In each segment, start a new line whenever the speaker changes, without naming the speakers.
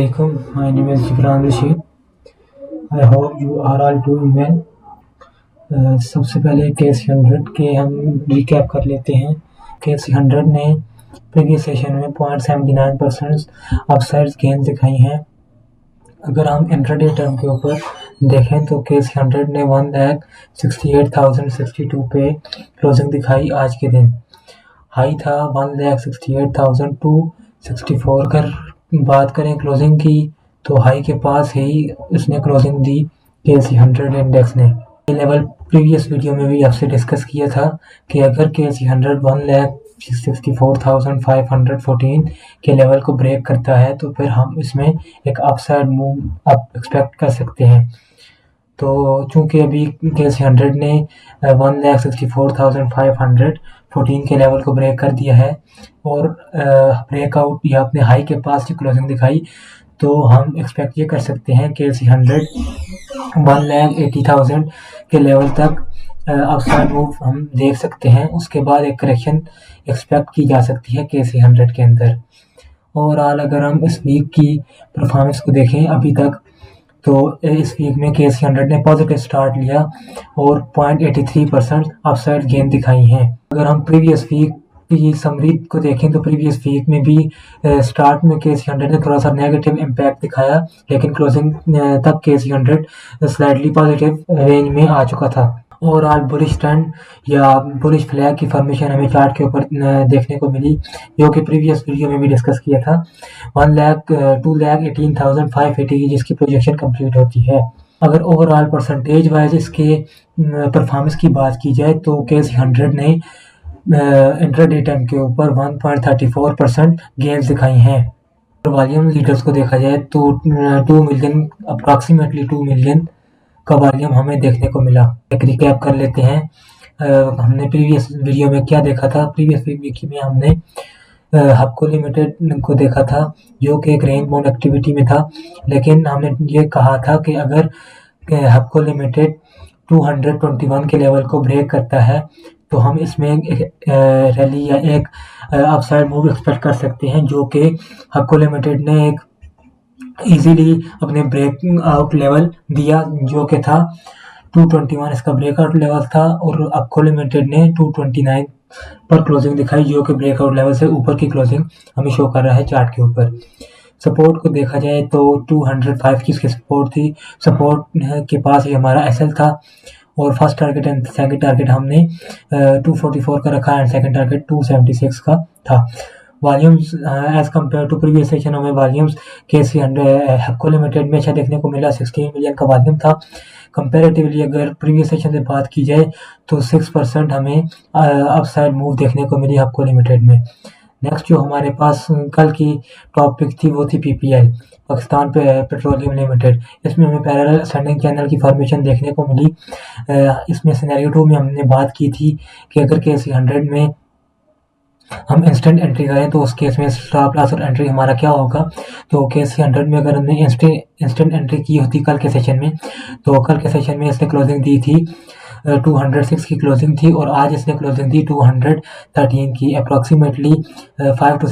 Assalamualaikum. My name is Gibran Rashid. I hope you are all doing well. सबसे पहले case 100 के हम recap कर लेते हैं। केस 100 ने प्रीवियस सेशन में 0.79% अपसाइड गेन दिखाई हैं। अगर हम इंट्राडे टर्म के ऊपर देखें तो केस 100 ने 1,68,062 पे क्लोजिंग दिखाई आज के दिन। हाई था 1,68,264। अगर बात करें क्लोजिंग की तो हाई के पास ही इसने क्लोजिंग दी केसी 100 इंडेक्स ने। ये लेवल प्रीवियस वीडियो में भी आपसे डिस्कस किया था कि अगर केसी 100 1,64,514 के लेवल को ब्रेक करता है तो फिर हम इसमें एक अपसाइड मूव अप एक्सपेक्ट कर सकते हैं। तो चूंकि अभी केसी 100 ने 1,64,514 के लेवल को ब्रेक कर दिया है और ब्रेकआउट या अपने हाई के पास की क्लोजिंग दिखाई, तो हम एक्सपेक्ट ये कर सकते हैं कि केसी 100 1,80,000 के लेवल तक अपसाइड मूव हम देख सकते हैं। उसके बाद एक करेक्शन एक्सपेक्ट की जा सकती है केसी 100 के अंदर। ओवरऑल अगर हम इस वीक की परफॉर्मेंस को देखें अभी तक, तो इस वीक में केसी 100 ने पॉजिटिव स्टार्ट लिया और 0.83% अपसाइड गेन दिखाई हैं। अगर हम प्रीवियस वीक की समरी को देखें तो प्रीवियस वीक में भी स्टार्ट में केसी 100 ने थोड़ा सा नेगेटिव इम्पैक्ट दिखाया, लेकिन क्लोजिंग तक केसी 100 स्लाइटली पॉजिटिव रेंज में आ चुका था। ओवरऑल बुलिश ट्रेंड या बुलिश फ्लैग की फॉर्मेशन हमें चार्ट के ऊपर देखने को मिली, जो कि प्रीवियस वीडियो में भी डिस्कस किया था। 2,18,580 की जिसकी प्रोजेक्शन कंप्लीट होती है। अगर ओवरऑल परसेंटेज वाइज इसके परफॉर्मेंस की बात की जाए तो केसी 100 ने इंट्राडे टाइम के ऊपर 1.34% गेन्स दिखाई हैं। वॉल्यूम लीडर्स को देखा जाए तो 2 मिलियन अप्रॉक्सीमेटली 2 मिलियन का वॉल्यूम हमें देखने को मिला। एक रिकैप कर लेते हैं। हमने प्रीवियस वीडियो में क्या देखा था। प्रीवियस वीक में हमने हबको लिमिटेड को देखा था जो कि एक रेंज बाउंड एक्टिविटी में था, लेकिन हमने ये कहा था कि अगर हबको लिमिटेड 221 के लेवल को ब्रेक करता है तो हम इसमें एक रैली या एक अपसाइड मूव एक्सपेक्ट कर सकते हैं, जो कि हबको लिमिटेड ने एक इजीली अपने ब्रेक आउट लेवल दिया, जो कि था 221 इसका ब्रेकआउट लेवल था और हबको लिमिटेड ने 229 पर क्लोजिंग दिखाई, जो कि ब्रेकआउट लेवल से ऊपर की क्लोजिंग हमें शो कर रहा है चार्ट के ऊपर। सपोर्ट को देखा जाए तो 205 की इसकी सपोर्ट थी। सपोर्ट के पास ही हमारा एसएल था और first target and second target हमने 244 का रखा एंड सेकंड टारगेट 276 का था। Volumes as compared to previous session हमें वॉल्यूम्स केसी हबको लिमिटेड में अच्छा देखने को मिला। 16 मिलियन का वॉल्यूम था। कंपैरेटिवली अगर प्रीवियस सेशन से बात की जाए तो 6% हमें अपसाइड मूव देखने को मिली हबको लिमिटेड में। नेक्स्ट जो हमारे पास कल की टॉप पिक थी वो थी पीपीएल, पाकिस्तान पेट्रोलियम लिमिटेड। इसमें हमें पैरेलल असेंडिंग चैनल की फॉर्मेशन देखने को मिली। इसमें सिनेरियो 2 में हमने बात की थी कि अगर केसी 100 में हम इंस्टेंट एंट्री करें तो उस केस में स्टॉप लॉस और एंट्री हमारा क्या होगा। तो केसी 100 में अगर हमने इंस्टेंट एंट्री की होती कल के सेशन में, तो कल के सेशन में इसने क्लोजिंग दी थी 206 की क्लोजिंग थी और आज इसने क्लोजिंग दी 213 की। अप्रॉक्सीमेटली 5 to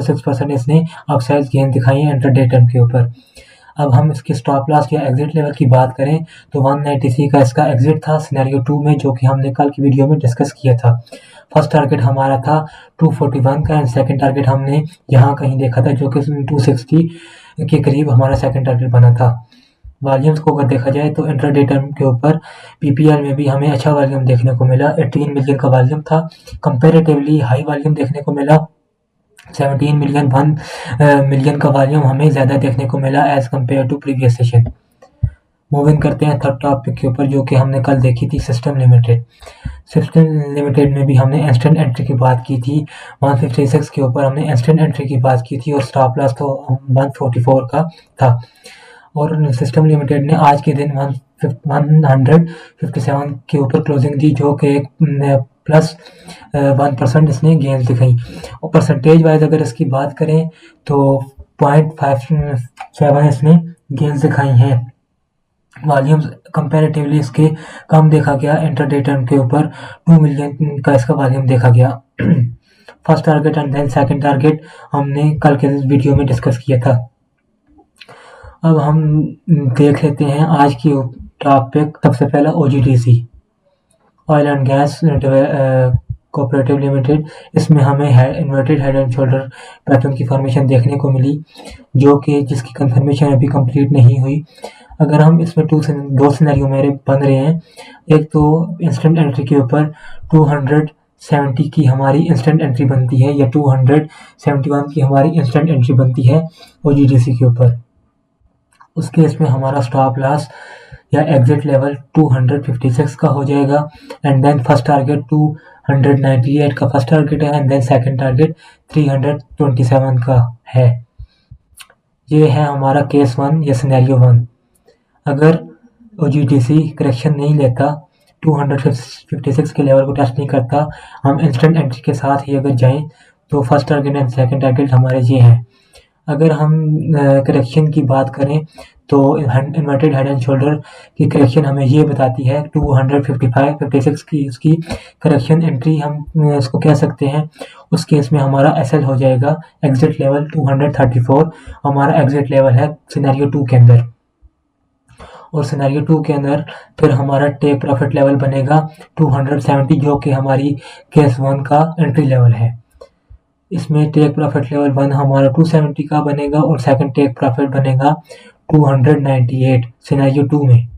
6% इसने अपसाइड गेन दिखाई है इंट्राडे टाइम के ऊपर। अब हम इसके स्टॉप लॉस या एग्जिट लेवल की बात करें तो 193 का इसका एग्जिट था सिनेरियो 2 में, जो कि हमने कल की वीडियो में डिस्कस किया था। फर्स्ट टारगेट हमारा था 241 का एंड सेकंड टारगेट हमने यहाँ कहीं देखा था, जो कि 260 के करीब हमारा सेकंड टारगेट बना था। वॉल्यूम्स को अगर देखा जाए तो इंट्राडे टाइम के ऊपर पीपीएल में भी हमें अच्छा वॉल्यूम देखने को मिला। 18 मिलियन का वॉल्यूम था। कंपैरेटिवली हाई वॉल्यूम देखने को मिला। 17 मिलियन 1 मिलियन का वॉल्यूम हमें ज़्यादा देखने को मिला as compared to previous session. Moving करते हैं थर्ड टॉपिक के ऊपर, जो कि हमने कल देखी थी सिस्टम लिमिटेड। सिस्टम लिमिटेड में भी हमने इंस्टेंट एंट्री की बात की थी। 156 के ऊपर हमने इंस्टेंट एंट्री की बात की थी और स्टॉप लॉस तो 144 का था। और सिस्टम लिमिटेड ने आज के दिन 157 के ऊपर क्लोजिंग दी, जो कि प्लस 1% इसने गेंस दिखाई। और परसेंटेज वाइज अगर इसकी बात करें तो 0.57 इसने गेंस दिखाई हैं। वॉल्यूम्स कंपैरेटिवली इसके कम देखा गया। इंट्राडे टाइम के ऊपर 2 मिलियन का इसका वॉल्यूम देखा गया। First target and then second target हमने कल के वीडियो में डिस्कस किया था। अब हम देख लेते हैं आज की टॉपिक। सबसे पहला OGDC, oil and gas cooperative limited. इसमें हमें inverted head and shoulder pattern की फॉर्मेशन देखने को मिली, जो कि जिसकी कंफर्मेशन अभी कंप्लीट नहीं हुई। अगर हम इसमें दो सिनेरियो मेरे बन रहे हैं। एक तो इंस्टेंट एंट्री के ऊपर 270 की हमारी इंस्टेंट एंट्री बनती है, या 271 की हमारी इंस्टेंट एंट्री बनती है OGDC के ऊपर। उस केस में हमारा स्टॉप लॉस या एग्जिट लेवल 256 का हो जाएगा, एंड देन फर्स्ट टारगेट 298 का फर्स्ट टारगेट है, एंड देन सेकंड टारगेट 327 का है। ये है हमारा केस 1 या सिनेरियो 1। अगर OGDC करेक्शन नहीं लेता, 256 के लेवल को टच नहीं करता, हम इंस्टेंट एंट्री के साथ ही अगर जाएं, तो first target and second target हमारे ये हैं। अगर हम करेक्शन की बात करें, तो इन्वर्टेड हेड एंड शोल्डर की करेक्शन हमें ये बताती है 256 की उसकी करेक्शन एंट्री हम इसको कह सकते हैं। उस केस में हमारा SL हो जाएगा एग्जिट लेवल 234। हमारा एग्जिट लेवल है सिनेरियो 2 के अंदर। और सिनेरियो 2 के अंदर फिर हमारा टेक प्रॉफिट लेवल बनेगा 270, जो कि हमारी केस 1 का एंट्री लेवल है। इसमें टेक प्रॉफिट लेवल 1 हमारा 270 का बनेगा, और सेकंड टेक प्रॉफिट बनेगा 298 सिनेरियो 2 में।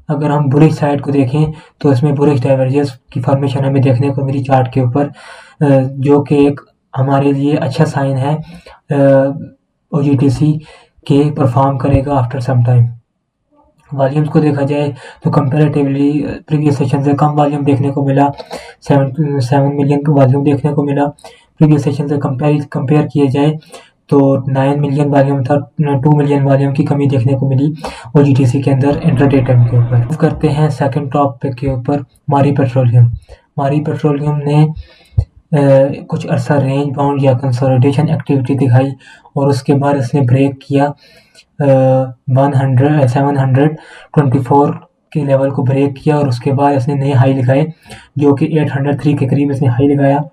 अगर हम बुलिश साइड को देखें, तो इसमें बुलिश डाइवर्जेंस की फॉर्मेशन हमें देखने को मिली चार्ट के ऊपर, जो कि एक हमारे लिए अच्छा साइन है। OGDC के परफॉर्म करेगा आफ्टर सम टाइम। वॉल्यूम्स को देखा जाए तो कंपैरेटिवली प्रीवियस सेशन से कम वॉल्यूम देखने को मिला। 7 मिलियन का वॉल्यूम देखने को मिला। प्रीवियस सेशन से कंपेयर किया जाए तो 9 मिलियन वॉल्यूम था, 2 मिलियन वॉल्यूम की कमी देखने को मिली OGDC के अंदर इंट्राडे टाइम के ऊपर। करते हैं सेकंड टॉपिक के ऊपर, मारी पेट्रोलियम। मारी पेट्रोलियम ने कुछ अरसा रेंज बाउंड या कंसोलिडेशन एक्टिविटी दिखाई, और उसके बाद इसने ब्रेक किया 724 के लेवल को ब्रेक किया, और उसके बाद इसने नए हाई लगाए, जो कि 803 के करीब इसने हाई लगाया।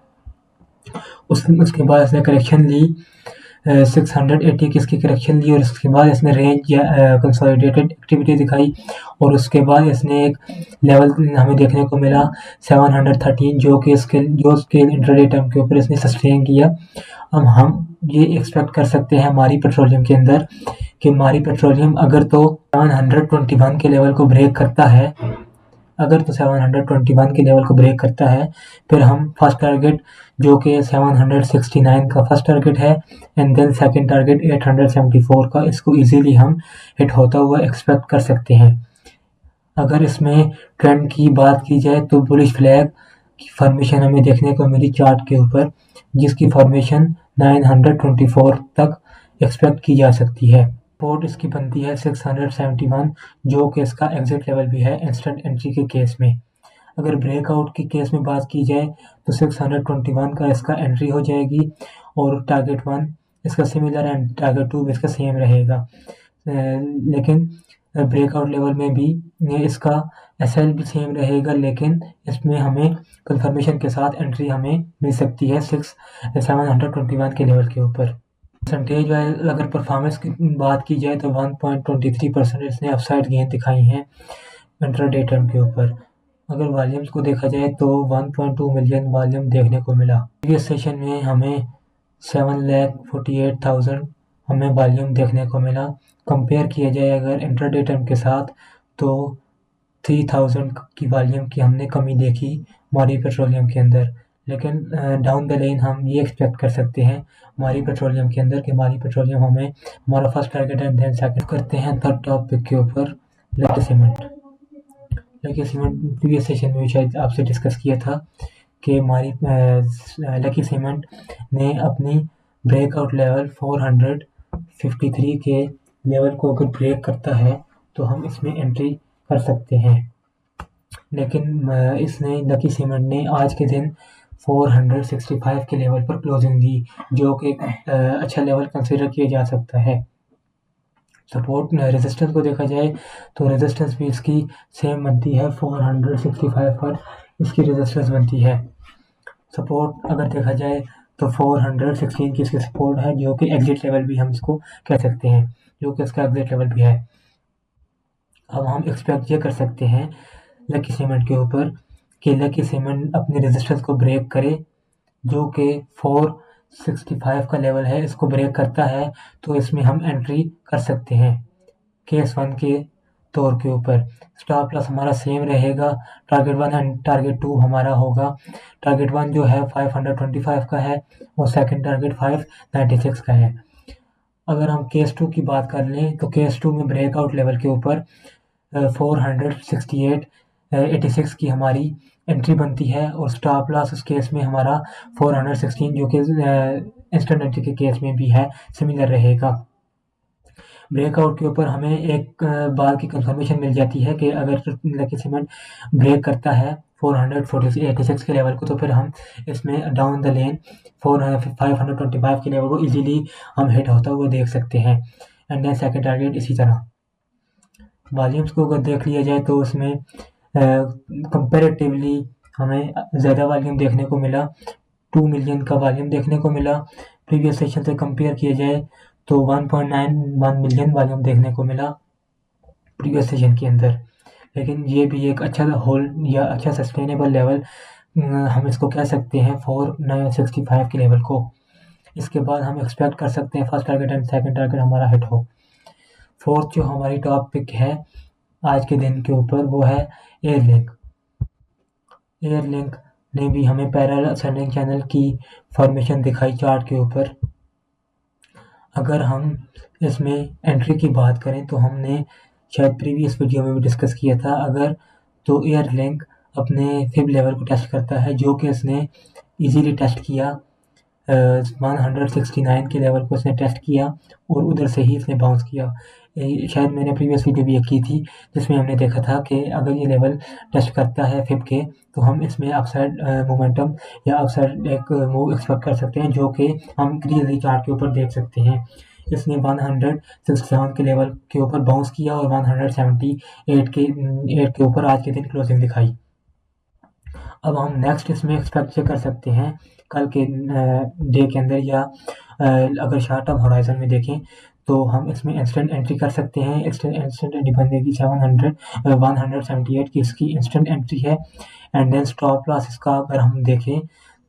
उसके बाद इसने करेक्शन ली 680 की इसकी करेक्शन ली, और उसके बाद इसने रेंज या कंसोलिडेटेड एक्टिविटी दिखाई, और उसके बाद इसने एक लेवल हमें देखने को मिला 713, जो उसके इंट्राडे टाइम के ऊपर इसने सस्टेन किया। अब हम ये एक्सपेक्ट कर सकते हैं मारी पेट्रोलियम के अंदर कि मारी पेट्रोलियम अगर तो 721 के लेवल को ब्रेक करता है, फिर हम फर्स्ट टारगेट जो कि 769 का फर्स्ट टारगेट है, एंड देन सेकंड टारगेट 874 का, इसको इजीली हम हिट होता हुआ एक्सपेक्ट कर सकते हैं। अगर इसमें ट्रेंड की बात की जाए, तो बुलिश फ्लैग की फॉर्मेशन हमें देखने को मिली चार्ट के ऊपर, जिसकी फॉर्मेशन 924 तक एक्सपेक्ट की जा सकती है। सपोर्ट इसकी बनती है 671, जो कि इसका एग्जिट लेवल भी है इंस्टेंट एंट्री के केस में। अगर ब्रेकआउट की केस में बात की जाए, तो 621 का इसका एंट्री हो जाएगी, और टारगेट 1 इसका सिमिलर एंड टारगेट 2 भी इसका सेम रहेगा। लेकिन ब्रेकआउट लेवल में भी इसका SL भी सेम रहेगा, लेकिन इसमें हमें कंफर्मेशन के साथ एंट्री हमें मिल सकती है 721 के लेवल के ऊपर। परसेंटेज वाइज अगर परफॉर्मेंस की बात की जाए, तो 1.23% इसने अपसाइड गेन दिखाई हैं इंट्राडे टाइम के ऊपर। अगर वॉल्यूम्स को देखा जाए, तो 1.2 मिलियन वॉल्यूम देखने को मिला। प्रीवियस सेशन में हमें 7,48,000 हमें वॉल्यूम देखने को मिला। कंपेयर किया जाए अगर इंट्राडे टाइम के साथ, तो 3,000 की वॉल्यूम की हमने कमी देखी मारी पेट्रोलियम के अंदर। लेकिन डाउन द लाइन हम ये एक्सपेक्ट कर सकते हैं मारी पेट्रोलियम के अंदर कि मारी पेट्रोलियम हमारा फर्स्ट टारगेट है, देन सेकंड। करते हैं थर्ड टॉपिक के ऊपर, lucky cement. Lucky cement previous session में शायद आपसे डिस्कस किया था कि हमारी लकी सीमेंट ने अपनी ब्रेकआउट लेवल 453 के लेवल को अगर ब्रेक करता है, तो हम इसमें एंट्री कर सकते हैं। लेकिन इसने लकी सीमेंट ने आज के दिन 465 के लेवल पर क्लोजिंग दी, जो कि अच्छा लेवल कंसीडर किया जा सकता है। सपोर्ट रेजिस्टेंस को देखा जाए, तो रेजिस्टेंस भी इसकी सेम बनती है 465 पर इसकी रेजिस्टेंस बनती है। सपोर्ट अगर देखा जाए, तो 416 की इसकी सपोर्ट है, जो कि एग्जिट लेवल भी हम इसको कह सकते हैं, जो कि इसका एग्जिट लेवल भी है। अब हम एक्सपेक्ट ये कर सकते हैं लकी सीमेंट के ऊपर कि लकी सीमेंट अपने रेजिस्टेंस को ब्रेक करे, जो कि 465 का लेवल है, इसको ब्रेक करता है तो इसमें हम एंट्री कर सकते हैं केस 1 के तौर के ऊपर। स्टॉप लॉस हमारा सेम रहेगा, टारगेट 1 एंड टारगेट 2 हमारा होगा। टारगेट 1 जो है 525 का है और सेकंड टारगेट 596 का है। अगर हम केस 2 की बात कर लें तो केस 2 में ब्रेकआउट लेवल के ऊपर 468 86 की हमारी एंट्री बनती है और स्टॉप लॉस उस केस में हमारा 416 जो कि इंस्टेंट एंट्री के केस में भी है, सिमिलर रहेगा। ब्रेकआउट के ऊपर हमें एक बार की कंफर्मेशन मिल जाती है कि अगर लकी सीमेंट ब्रेक करता है 486 के लेवल को, तो फिर हम इसमें डाउन द लेन 525 के लेवल को इजीली हम हिट होता हुआ देख सकते हैं। एंड देन सेकंड टारगेट इसी तरह। वॉल्यूम्स को अगर देख लिया जाए तो उसमें कंपैरेटिवली हमें ज़्यादा वॉल्यूम देखने को मिला, 2 मिलियन का वॉल्यूम देखने को मिला। प्रीवियस सेशन से कंपेयर किया जाए तो 1.91 मिलियन वॉल्यूम देखने को मिला प्रीवियस सेशन के अंदर। लेकिन ये भी एक अच्छा होल्ड या अच्छा सस्टेनेबल लेवल हम इसको कह सकते हैं 465 के लेवल को। इसके बाद हम एक्सपेक्ट कर सकते हैं first target and second target हमारा हिट हो। फोर्थ जो हमारी टॉप पिक है आज के दिन के ऊपर वो है एयरलिंक। एयरलिंक ने भी हमें पैरेलल असेंडिंग चैनल की फॉर्मेशन दिखाई चार्ट के ऊपर। अगर हम इसमें एंट्री की बात करें तो हमने शायद प्रीवियस वीडियो में भी डिस्कस किया था, अगर तो एयरलिंक अपने फिब लेवल को टेस्ट करता है, जो कि इसने इजीली टेस्ट किया 169 के लेवल को इसने टेस्ट किया और उधर से ही इसने बाउंस किया। शायद मैंने प्रीवियस वीडियो भी एक की थी जिसमें हमने देखा था कि अगर ये लेवल टेस्ट करता है फिब के तो हम इसमें अपसाइड मोमेंटम या अपसाइड एक मूव एक्सपेक्ट कर सकते हैं, जो कि हम क्लियरली चार्ट के ऊपर देख सकते हैं। इसने 167 के लेवल के ऊपर बाउंस किया और 178 के ऊपर आज के दिन क्लोजिंग दिखाई। अब हम नेक्स्ट इसमें एक्सपेक्ट कर सकते हैं कल के डे के अंदर, या अगर शॉर्ट टर्म होराइजन में देखें तो हम इसमें इंस्टेंट एंट्री कर सकते हैं। इंस्टेंट एंट्री बनेगी 178 की इसकी इंस्टेंट एंट्री है। एंड देन स्टॉप लॉस इसका अगर हम देखें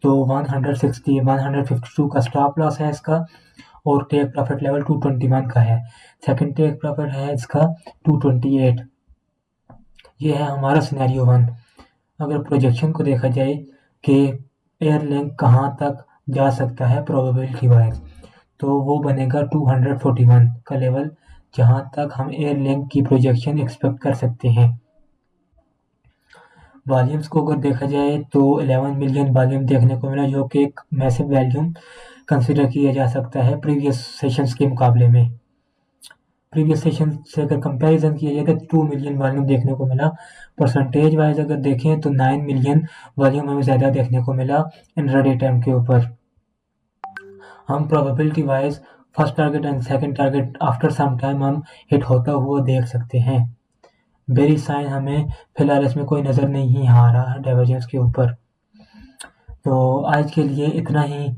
तो 152 का स्टॉप लॉस है इसका और टेक प्रॉफिट लेवल 221 का है। सेकंड टेक प्रॉफिट है इसका 228। ये है हमारा सिनेरियो 1। अगर प्रोजेक्शन को देखा जाए कि एयरलिंक कहाँ तक जा सकता है प्रोबेबिलिटी वाइज, तो वो बनेगा 241 का लेवल, जहाँ तक हम एयरलिंक की प्रोजेक्शन एक्सपेक्ट कर सकते हैं। वॉल्यूम्स को अगर देखा जाए तो 11 मिलियन वॉल्यूम देखने को मिला, जो कि एक मैसिव वॉल्यूम कंसिडर किया जा सकता है प्रीवियस सेशंस के मुकाबले में। प्रीवियस सेशन से अगर कंपैरिजन किया जाए तो 2 मिलियन वॉल्यूम देखने को मिला। परसेंटेज वाइज अगर देखें तो 9 मिलियन वॉल्यूम हमें ज़्यादा देखने को मिला इंट्राडे टाइम के ऊपर। हम probability wise first target and second target after some time हम हिट होता हुआ देख सकते हैं। बेरी साइन हमें फिलहाल इसमें कोई नज़र नहीं आ रहा है डाइवर्जेंस के ऊपर। तो आज के लिए इतना ही।